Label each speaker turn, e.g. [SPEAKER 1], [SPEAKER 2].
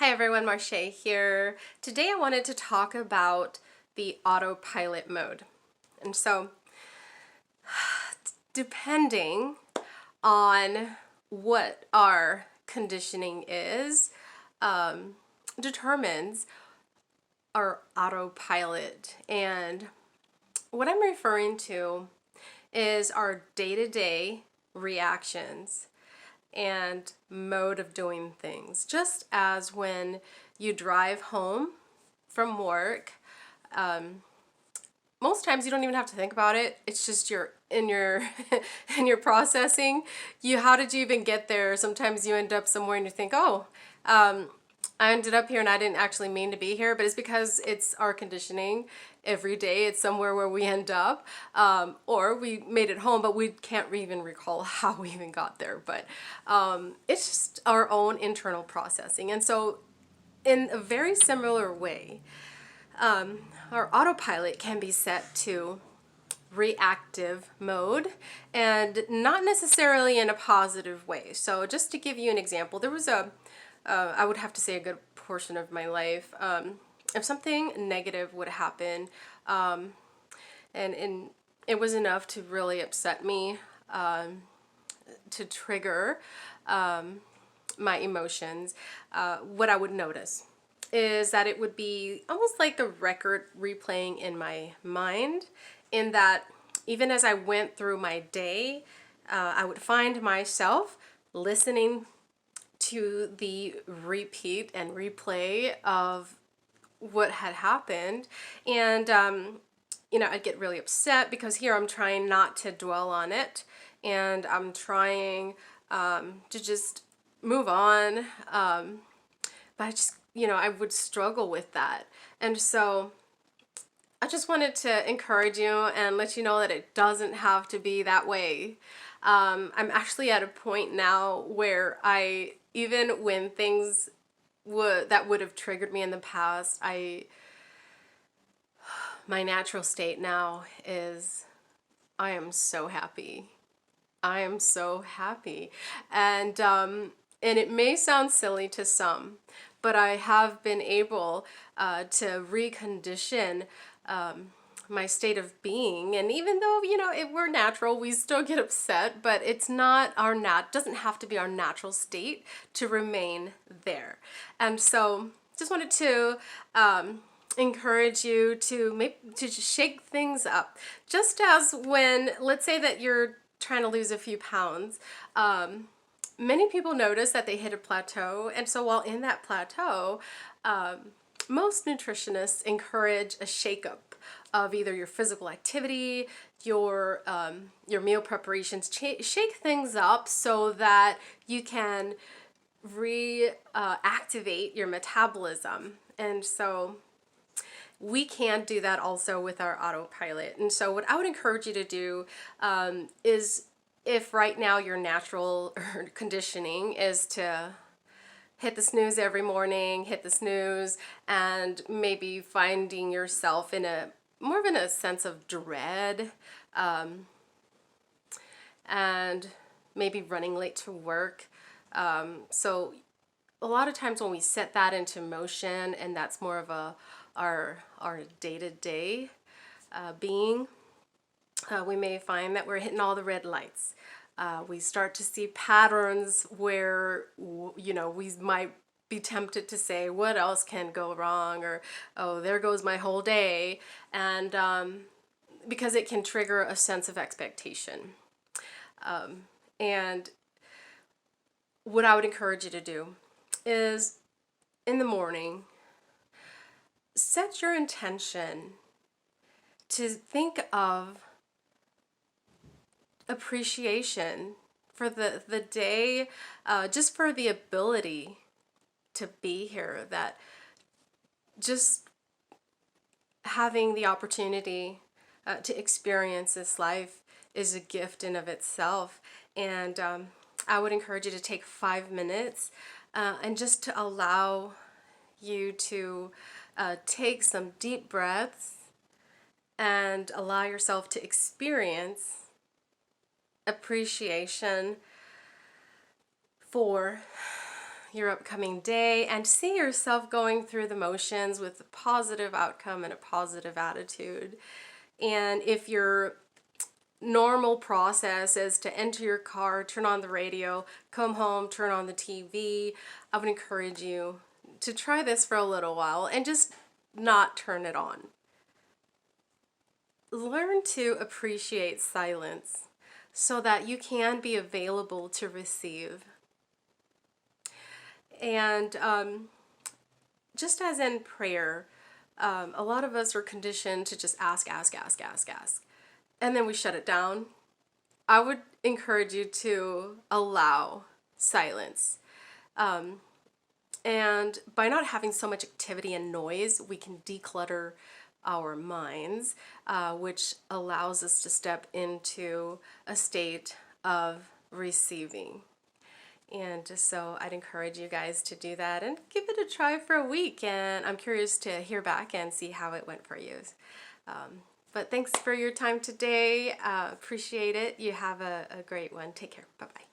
[SPEAKER 1] Hi everyone, Marche here. Today I wanted to talk about the autopilot mode. And so, depending on what our conditioning is, determines our autopilot. And what I'm referring to is our day-to-day reactions and mode of doing things. Just as when you drive home from work, most times you don't even have to think about it. It's just you're in your in your processing. How did you even get there? Sometimes you end up somewhere and you think, oh, I ended up here and I didn't actually mean to be here, but it's because it's our conditioning. Every day it's somewhere where we end up, or we made it home, but we can't even recall how we even got there. But it's just our own internal processing. And so in a very similar way, our autopilot can be set to reactive mode, and not necessarily in a positive way. So just to give you an example, there was I would have to say a good portion of my life, if something negative would happen, and it was enough to really upset me, to trigger my emotions, what I would notice is that it would be almost like a record replaying in my mind, in that even as I went through my day, I would find myself listening to the repeat and replay of what had happened. And, I'd get really upset because here I'm trying not to dwell on it, and I'm trying to just move on. But I just, I would struggle with that. And so I just wanted to encourage you and let you know that it doesn't have to be that way. I'm actually at a point now where even when things that would have triggered me in the past, my natural state now is I am so happy. I am so happy. And it may sound silly to some, but I have been able to recondition my state of being. And even though, we're natural, we still get upset, but it's not doesn't have to be our natural state to remain there. And so just wanted to encourage you to just shake things up. Just as when, let's say that you're trying to lose a few pounds, many people notice that they hit a plateau, and so while in that plateau, most nutritionists encourage a shakeup of either your physical activity, your meal preparations. Shake things up so that you can reactivate your metabolism. And so we can do that also with our autopilot. And so what I would encourage you to do is, if right now your natural conditioning is to hit the snooze every morning, hit the snooze, and maybe finding yourself in more of a sense of dread, and maybe running late to work. So a lot of times when we set that into motion, and that's more of our day-to-day being, we may find that we're hitting all the red lights. We start to see patterns where, we might be tempted to say, what else can go wrong? Or, oh, there goes my whole day. And because it can trigger a sense of expectation. And what I would encourage you to do is, in the morning, set your intention to think of appreciation for the day, just for the ability to be here, that just having the opportunity to experience this life is a gift in of itself. And I would encourage you to take 5 minutes and just to allow you to take some deep breaths and allow yourself to experience appreciation for your upcoming day and see yourself going through the motions with a positive outcome and a positive attitude. And if your normal process is to enter your car, turn on the radio, come home, turn on the TV, I would encourage you to try this for a little while and just not turn it on. Learn to appreciate silence so that you can be available to receive. And just as in prayer, a lot of us are conditioned to just ask, and then we shut it down. I would encourage you to allow silence. And by not having so much activity and noise, we can declutter our minds, which allows us to step into a state of receiving. And so I'd encourage you guys to do that and give it a try for a week. And I'm curious to hear back and see how it went for you. But thanks for your time today. Appreciate it. You have a great one. Take care. Bye-bye.